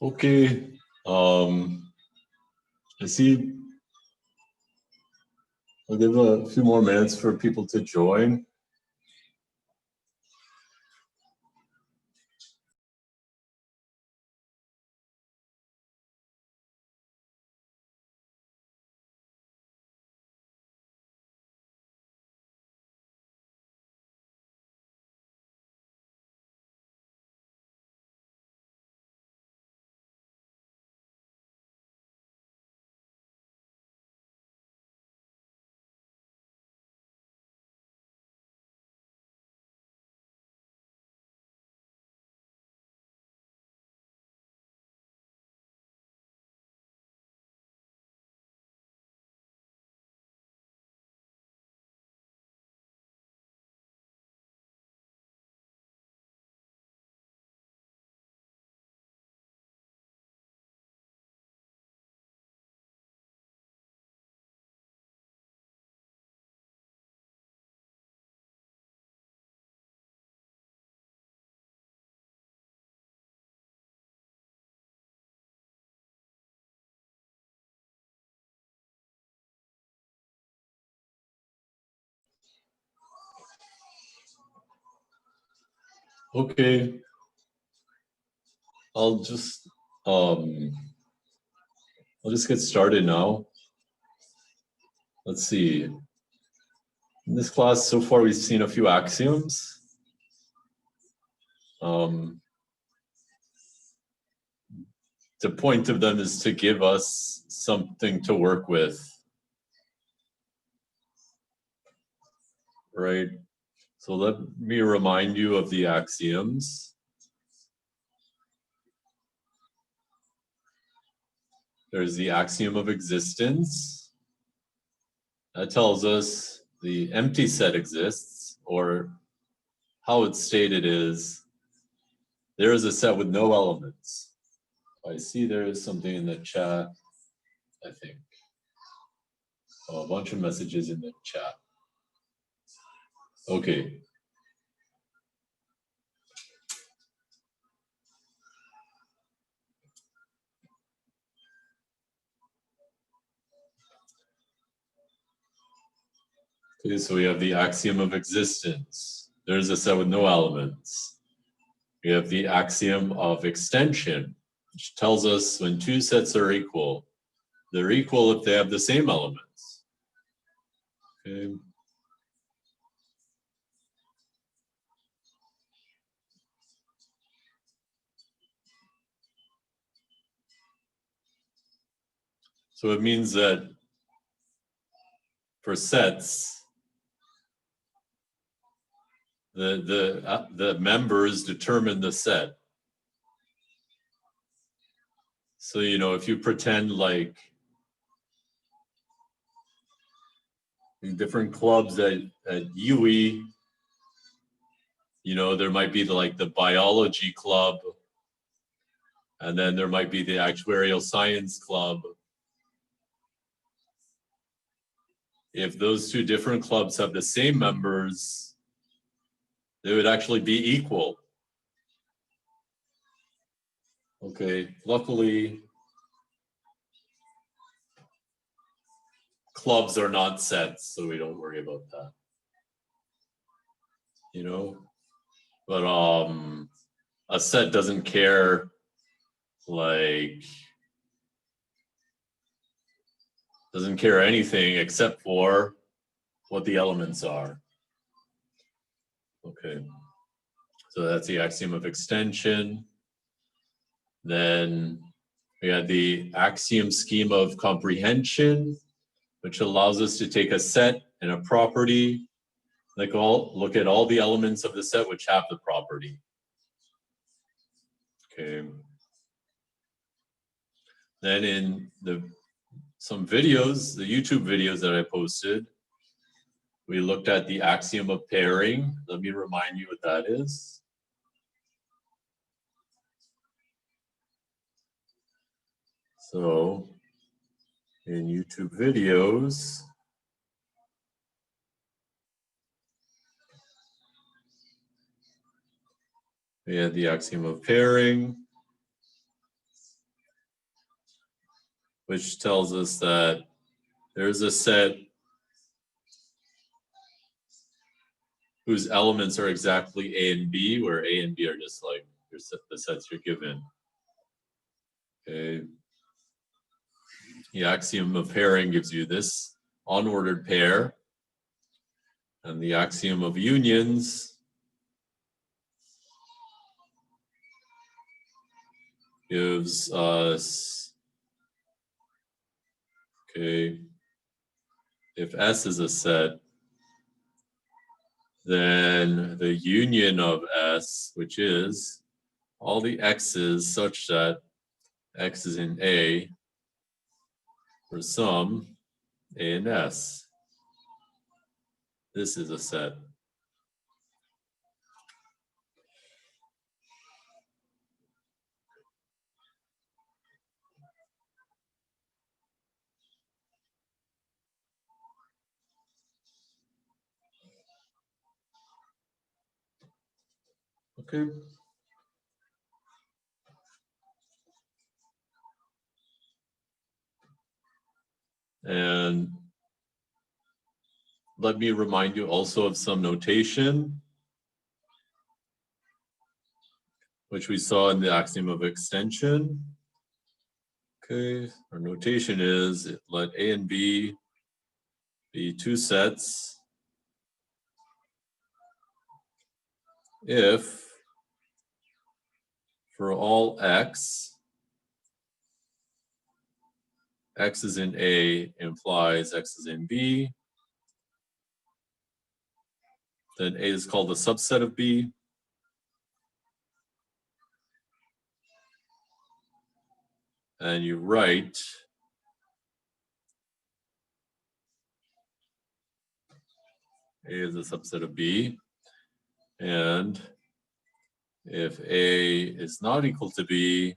Okay, I see. I'll give a few more minutes for people to join. Okay, I'll just get started now. Let's see. In this class, so far we've seen a few axioms. The point of them is to give us something to work with, right? So let me remind you of the axioms. There's the axiom of existence. That tells us the empty set exists, or how it's stated is, there is a set with no elements. I see there is something in the chat, I think. Oh, a bunch of messages in the chat. Okay. Okay, so we have the axiom of existence. There's a set with no elements. We have the axiom of extension, which tells us when two sets are equal, they're equal if they have the same elements. Okay. So it means that for sets, the members determine the set. So, you know, if you pretend like different clubs at UE, you know, there might be the biology club, and then there might be the actuarial science club. If those two different clubs have the same members, they would actually be equal. Okay, luckily, clubs are not sets, so we don't worry about that. You know, but a set doesn't care, doesn't care anything except for what the elements are. Okay, so that's the axiom of extension. Then we had the axiom scheme of comprehension, which allows us to take a set and a property, look at all the elements of the set which have the property. Okay. Then in some videos, the YouTube videos that I posted, we looked at the axiom of pairing. Let me remind you what that is. So in YouTube videos, we had the axiom of pairing. which tells us that there's a set whose elements are exactly A and B, where A and B are just like the sets you're given. Okay. The axiom of pairing gives you this unordered pair. And the axiom of unions gives us, okay, if S is a set, then the union of S, which is all the X's such that X is in A, for some A and S. This is a set. Okay. And let me remind you also of some notation, which we saw in the axiom of extension. Okay, our notation is let A and B be two sets if for all X, X is in A implies X is in B, then A is called a subset of B. And you write A is a subset of B. And if A is not equal to B,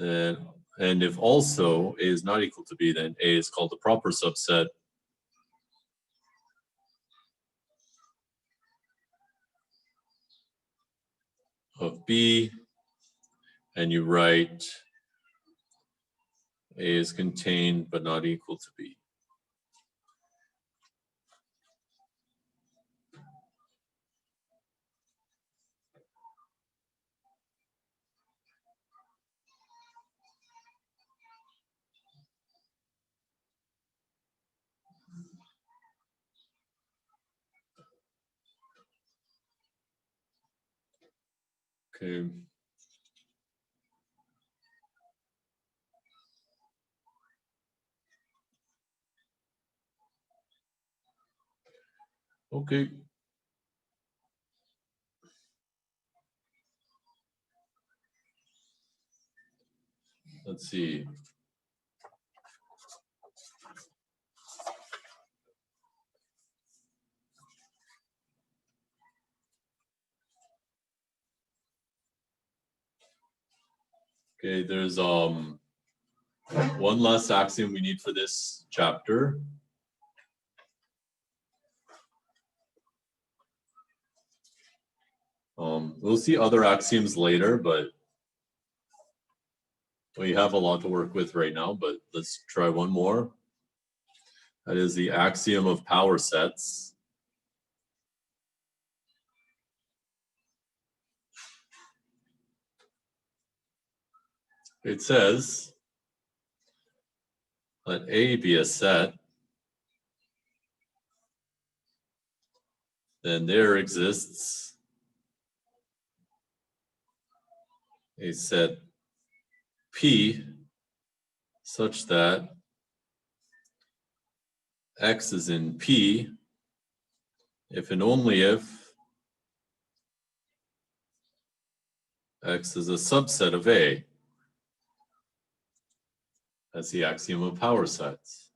then, and if also A is not equal to B, then A is called the proper subset of B. And you write A is contained but not equal to B. Okay. Okay. Let's see. Okay, there's one last axiom we need for this chapter. We'll see other axioms later, but we have a lot to work with right now, but let's try one more. That is the axiom of power sets. It says, let A be a set, then there exists a set P such that X is in P if and only if X is a subset of A. That's the axiom of power sets.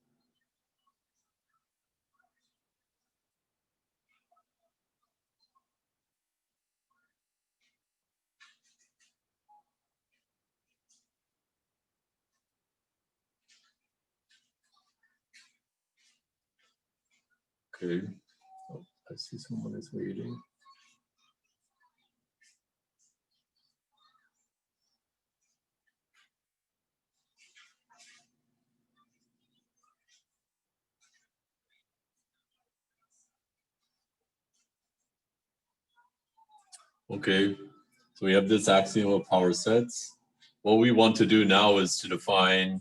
Okay. Oh, I see someone is waiting. Okay, so we have this axiom of power sets. What we want to do now is to define,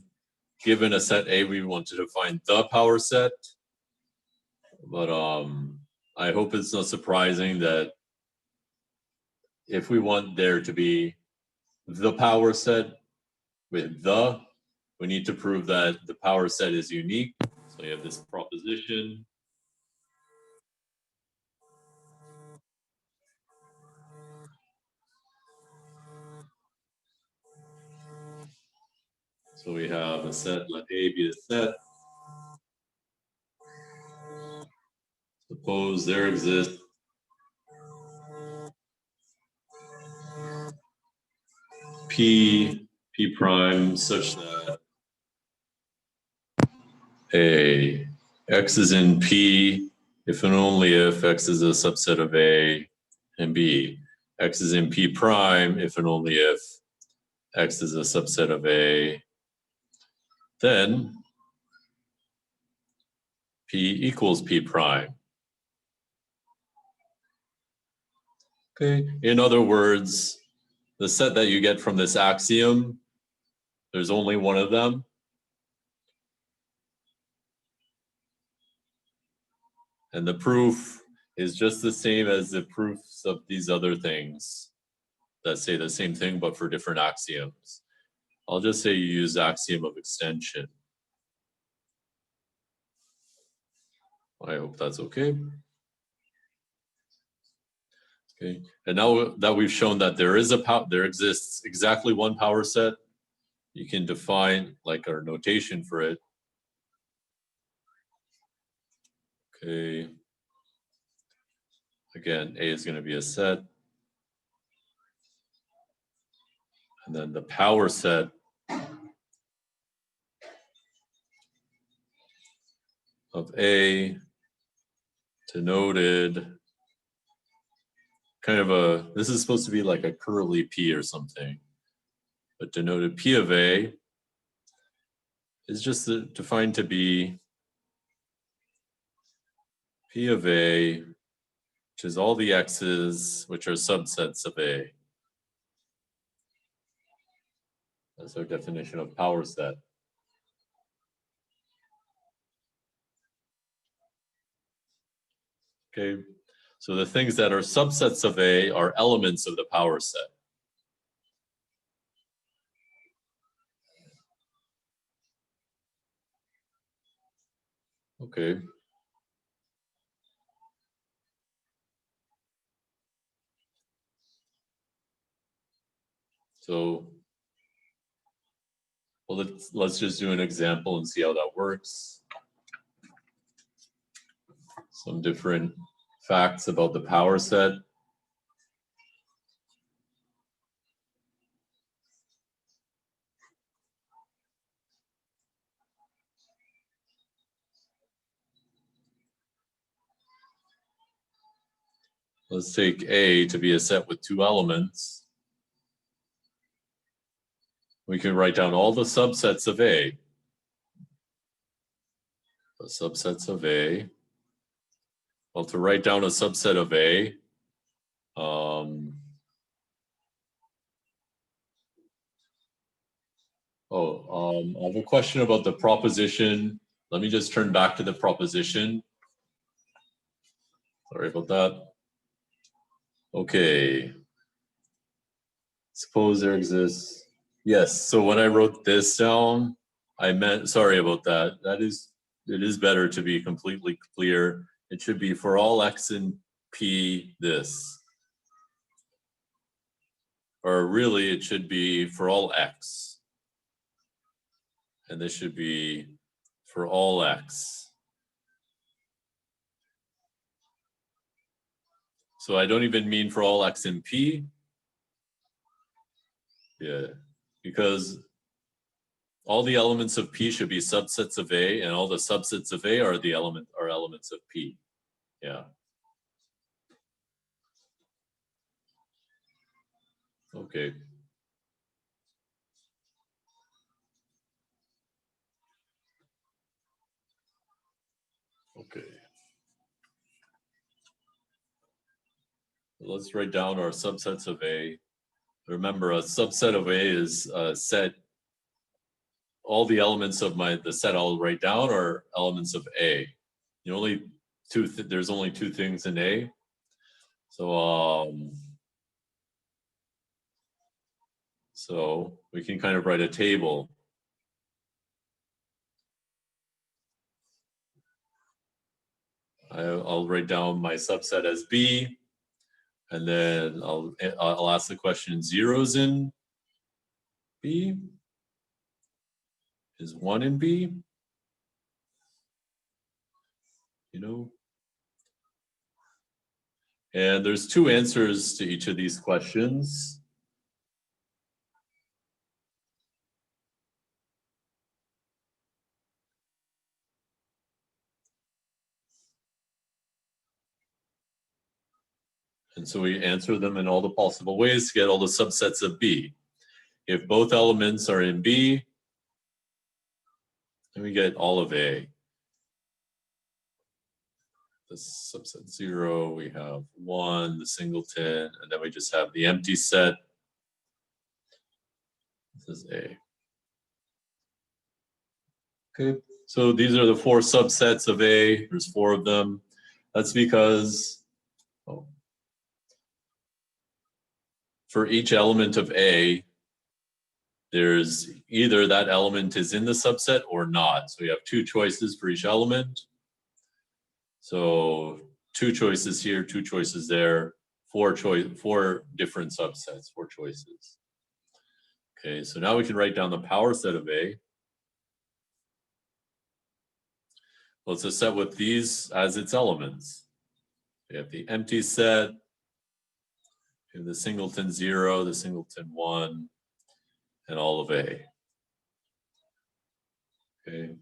given a set A, we want to define the power set. But I hope it's not surprising that if we want there to be the power set with the, we need to prove that the power set is unique. So you have this proposition. So we have a set, let A be a set. Suppose there exists P prime such that A X is in P if and only if X is a subset of A and B. X is in P prime if and only if X is a subset of A. Then P equals P prime. Okay. In other words, the set that you get from this axiom, there's only one of them. And the proof is just the same as the proofs of these other things that say the same thing but for different axioms. I'll just say you use axiom of extension. I hope that's okay. Okay, and now that we've shown that there exists exactly one power set, you can define like our notation for it. Okay. Again, A is going to be a set. And then the power set of A denoted kind of a, this is supposed to be like a curly P or something, but denoted P of A is just defined to be P of A, which is all the X's, which are subsets of A. That's our definition of power set. Okay, so the things that are subsets of A are elements of the power set. Okay. So, well, let's just do an example and see how that works. Some different facts about the power set. Let's take A to be a set with two elements. We can write down all the subsets of A. The subsets of A. Well, to write down a subset of A, I have a question about the proposition. Let me just turn back to the proposition. Sorry about that. Okay. Suppose there exists. Yes, so when I wrote this down, I meant, sorry about that. It is better to be completely clear. It should be for all X in P this. Or really it should be for all X. And this should be for all X. So I don't even mean for all X in P. Yeah, because all the elements of P should be subsets of A, and all the subsets of A are elements of P. Yeah. Okay. Okay. Let's write down our subsets of A. Remember, a subset of A is a set. All the elements of the set I'll write down are elements of A. There's only two things in A. So we can kind of write a table. I'll write down my subset as B, and then I'll ask the question: zeros in B? Is 1 in B? And there's two answers to each of these questions. And so we answer them in all the possible ways to get all the subsets of B. If both elements are in B, then we get all of A. The subset 0, we have 1, the singleton, and then we just have the empty set. This is A. Okay, so these are the 4 subsets of A. There's 4 of them. That's because for each element of A, there's either that element is in the subset or not. So we have 2 choices for each element. So 2 choices here, 2 choices there, 4 different subsets, 4 choices. Okay, so now we can write down the power set of A. Well, it's a set with these as its elements. We have the empty set, we have the singleton 0, the singleton 1, and all of A. Okay.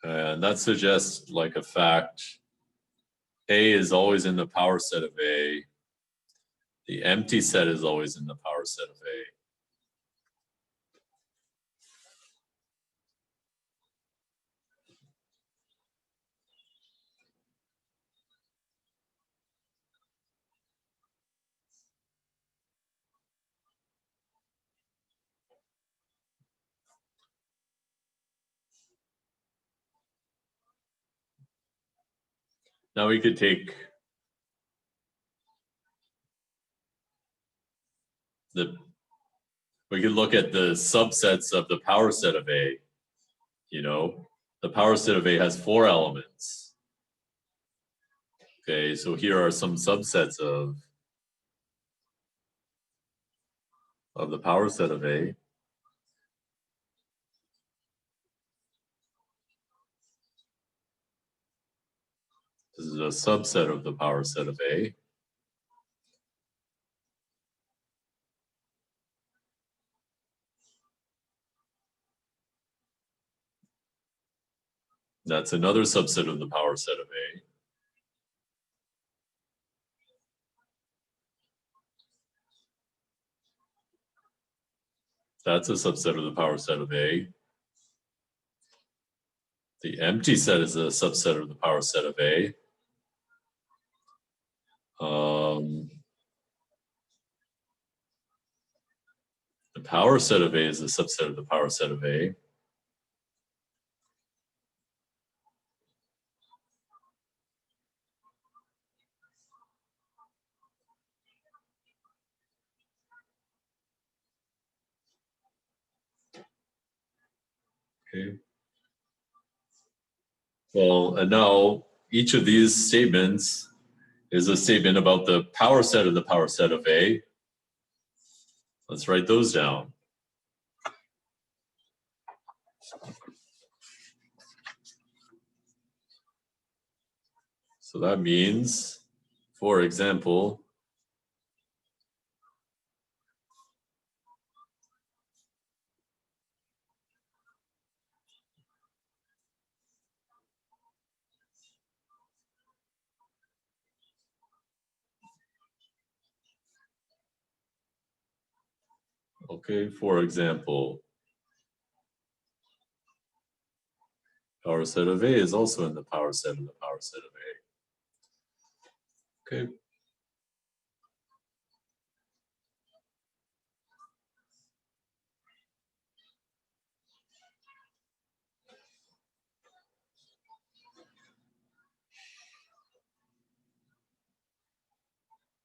And that suggests, like a fact, A is always in the power set of A. The empty set is always in the power set of A. Now we could take we could look at the subsets of the power set of A. The power set of A has 4 elements. Okay, so here are some subsets of the power set of A. This is a subset of the power set of A. That's another subset of the power set of A. That's a subset of the power set of A. The empty set is a subset of the power set of A. The power set of A is a subset of the power set of A. Okay. Well, and now each of these statements is a statement about the power set of the power set of A. Let's write those down. So that means, for example, power set of A is also in the power set of the power set of A. Okay.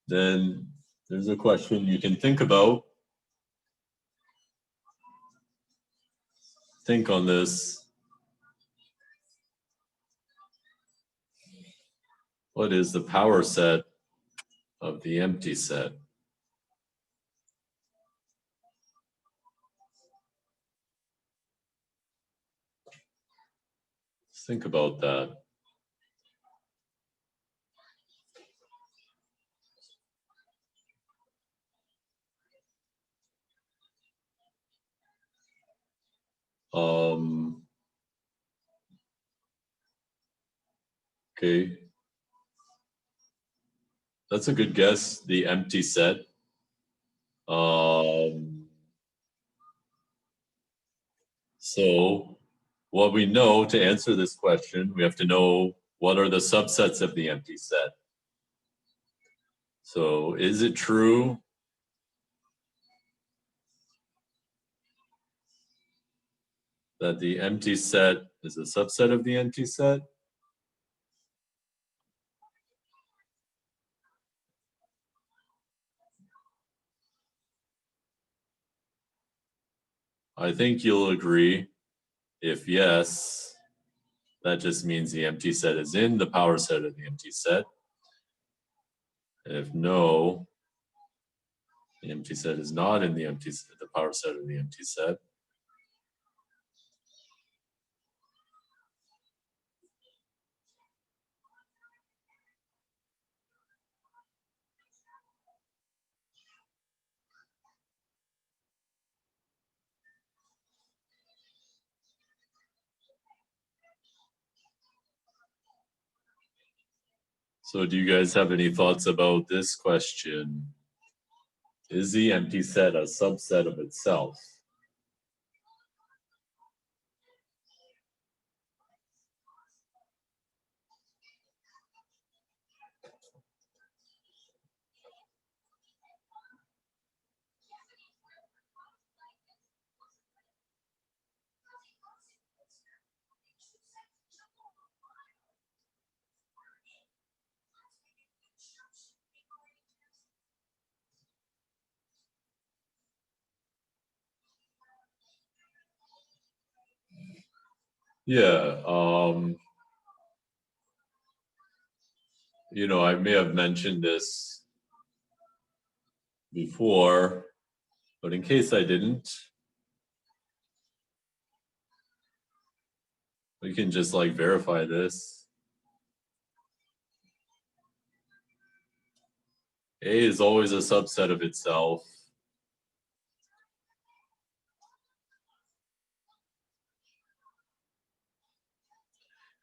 Then there's a question you can think about. Think on this. What is the power set of the empty set? Let's think about that. Okay. That's a good guess, the empty set. So what we know to answer this question, we have to know what are the subsets of the empty set. So is it true that the empty set is a subset of the empty set? I think you'll agree. If yes, that just means the empty set is in the power set of the empty set. If no, the empty set is not in the power set of the empty set. So do you guys have any thoughts about this question? Is the empty set a subset of itself? Yeah, I may have mentioned this before, but in case I didn't, we can just verify this. A is always a subset of itself.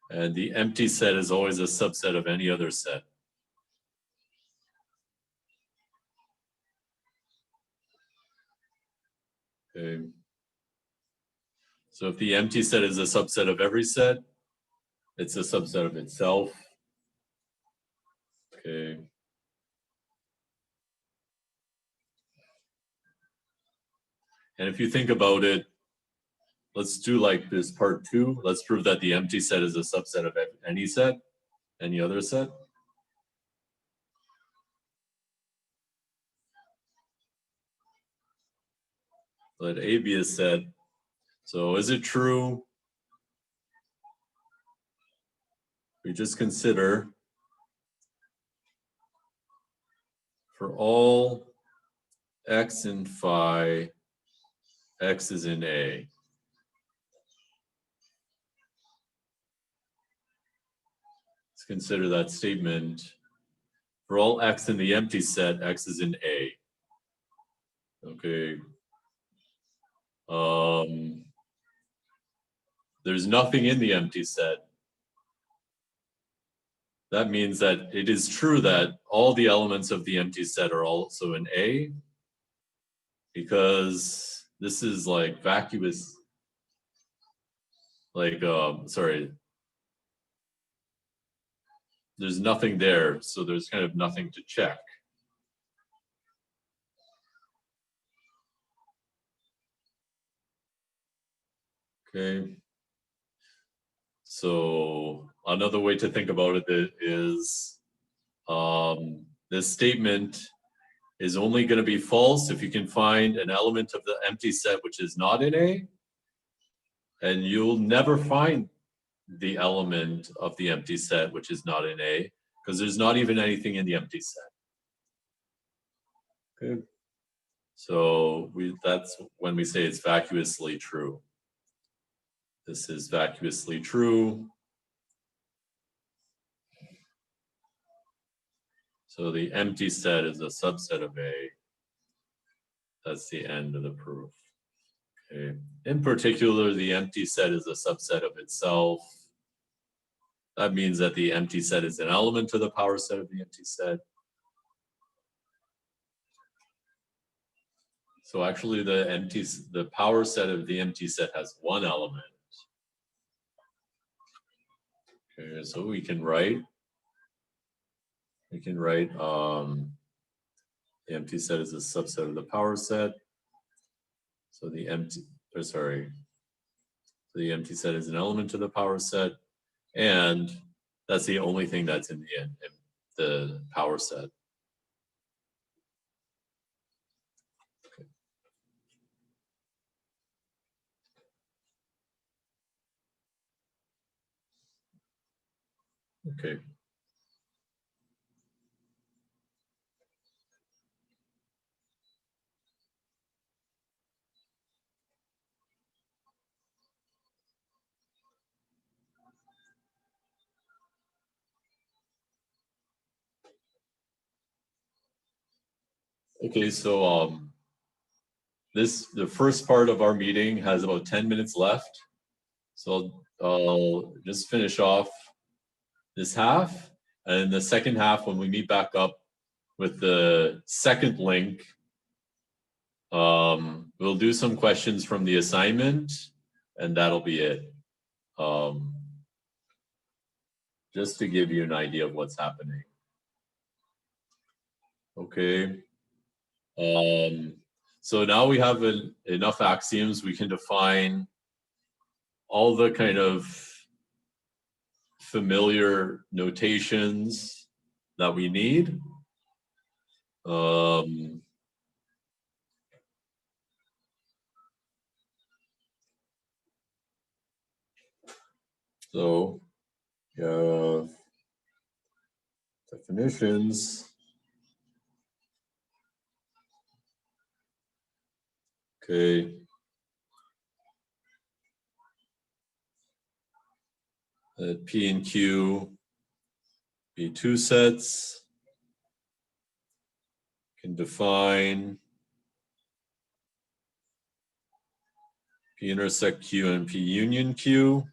And the empty set is always a subset of any other set. Okay. So if the empty set is a subset of every set, it's a subset of itself. Okay. And if you think about it, let's do this part 2. Let's prove that the empty set is a subset of any set, any other set. Let A be a set. So is it true? We just consider for all x in phi, x is in A. Let's consider that statement. For all x in the empty set, x is in A. Okay. There's nothing in the empty set. That means that it is true that all the elements of the empty set are also in A, because this is vacuous, sorry. there's nothing there, so there's kind of nothing to check. Okay. So another way to think about it is this statement is only going to be false if you can find an element of the empty set which is not in A, and you'll never find the element of the empty set which is not in A, because there's not even anything in the empty set. Okay. So that's when we say it's vacuously true. This is vacuously true. So the empty set is a subset of A. That's the end of the proof. Okay. In particular, the empty set is a subset of itself. That means that the empty set is an element of the power set of the empty set. So actually the power set of the empty set has one element. Okay, so we can write the empty set is a subset of the power set. So the empty set is an element of the power set, and that's the only thing that's in the power set. Okay. Okay, so the first part of our meeting has about 10 minutes left. So I'll just finish off this half, and in the second half, when we meet back up with the second link, we'll do some questions from the assignment, and that'll be it. Just to give you an idea of what's happening. Okay. So now we have enough axioms, we can define all the kind of familiar notations that we need. So definitions. Okay. P and Q be two sets. Can define P intersect Q and P union Q.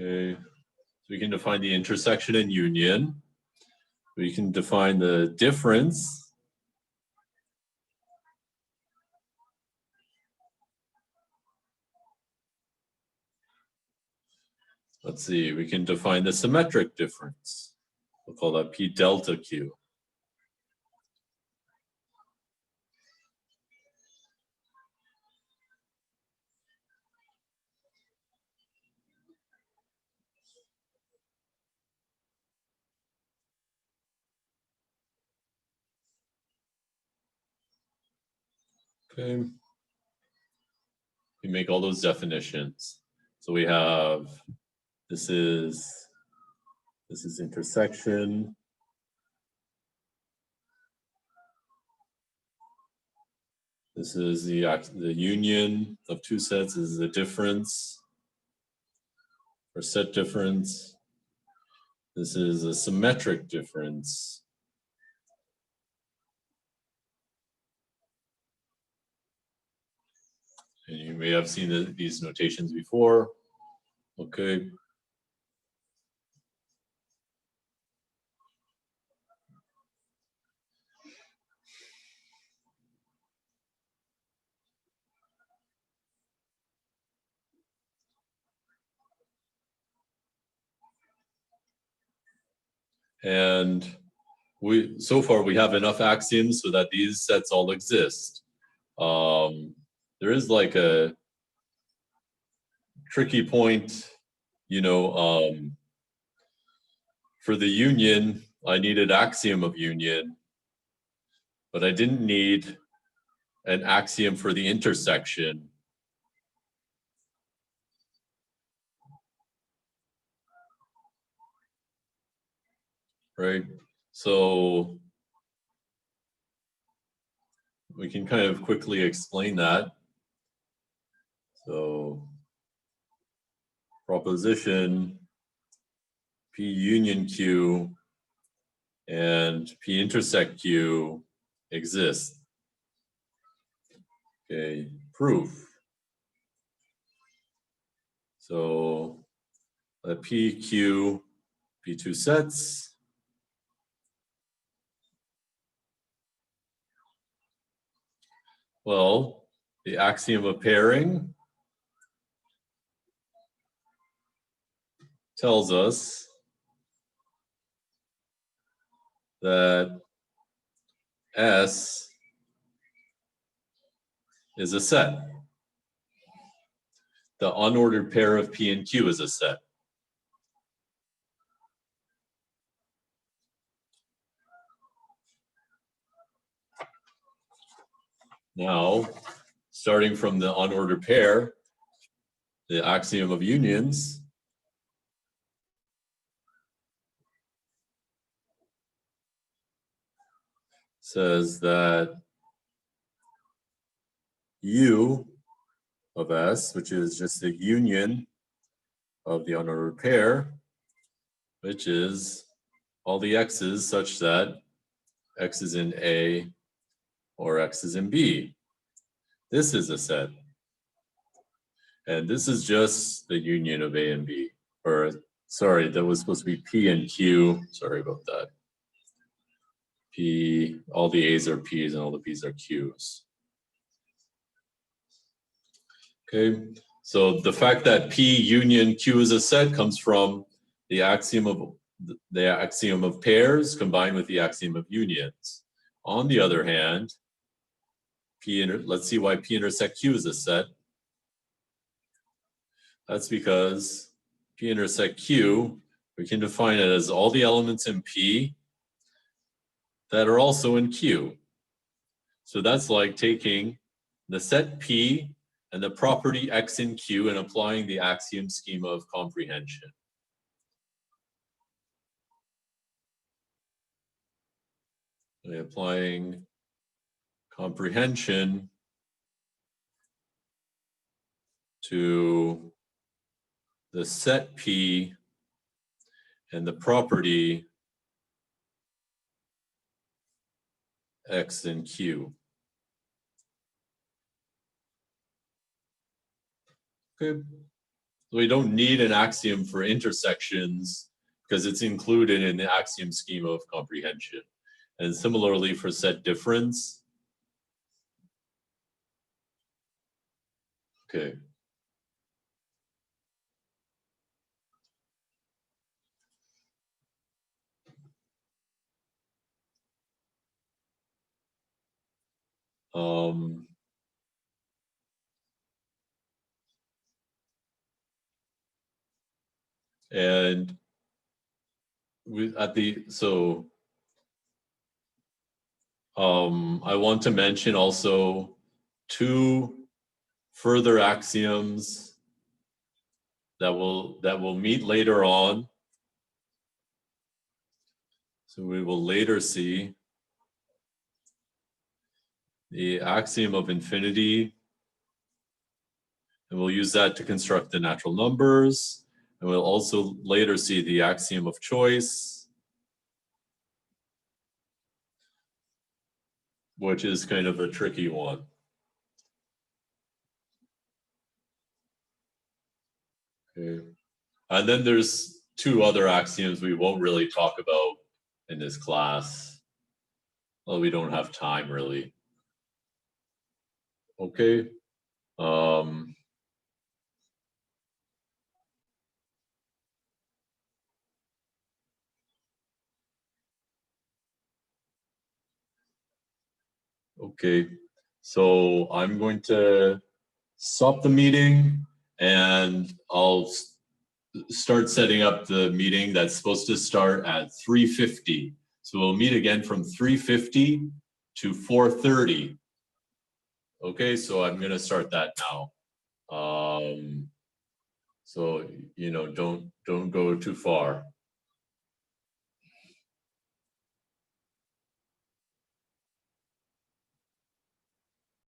Okay, so we can define the intersection and union. We can define the difference. Let's see, we can define the symmetric difference. We'll call that P delta Q. Okay. We make all those definitions. So we have, this is intersection. This is the union of two sets. This is the difference, or set difference. This is a symmetric difference. And you may have seen these notations before. Okay. And so far we have enough axioms so that these sets all exist. There is like a tricky point, for the union, I needed axiom of union, but I didn't need an axiom for the intersection. Right? So we can kind of quickly explain that. So proposition P union Q and P intersect Q exist. Okay, proof. So let PQ be two sets. Well, the axiom of pairing tells us that S is a set. The unordered pair of P and Q is a set. Now, starting from the unordered pair, the axiom of unions says that U of S, which is just the union of the unordered pair, which is all the x's such that x is in A or x is in B. This is a set. And this is just the union of A and B. Or, sorry, that was supposed to be P and Q. Sorry about that. P, all the A's are P's and all the B's are Q's. Okay, so the fact that P union Q is a set comes from the axiom of pairs combined with the axiom of unions. On the other hand, let's see why P intersect Q is a set. That's because P intersect Q, we can define it as all the elements in P that are also in Q. So that's like taking the set P and the property X in Q and applying the axiom schema of comprehension. By applying comprehension to the set P and the property X in Q. Okay. So we don't need an axiom for intersections because it's included in the axiom schema of comprehension. And similarly for set difference. Okay. And I want to mention also two further axioms that will meet later on. So we will later see the axiom of infinity, and we'll use that to construct the natural numbers. And we'll also later see the axiom of choice, which is kind of a tricky one. Okay. And then there's two other axioms we won't really talk about in this class. Well, we don't have time really. Okay. Okay, so I'm going to stop the meeting and I'll start setting up the meeting that's supposed to start at 3:50. So we'll meet again from 3:50 to 4:30. Okay, so I'm gonna start that now. So don't go too far.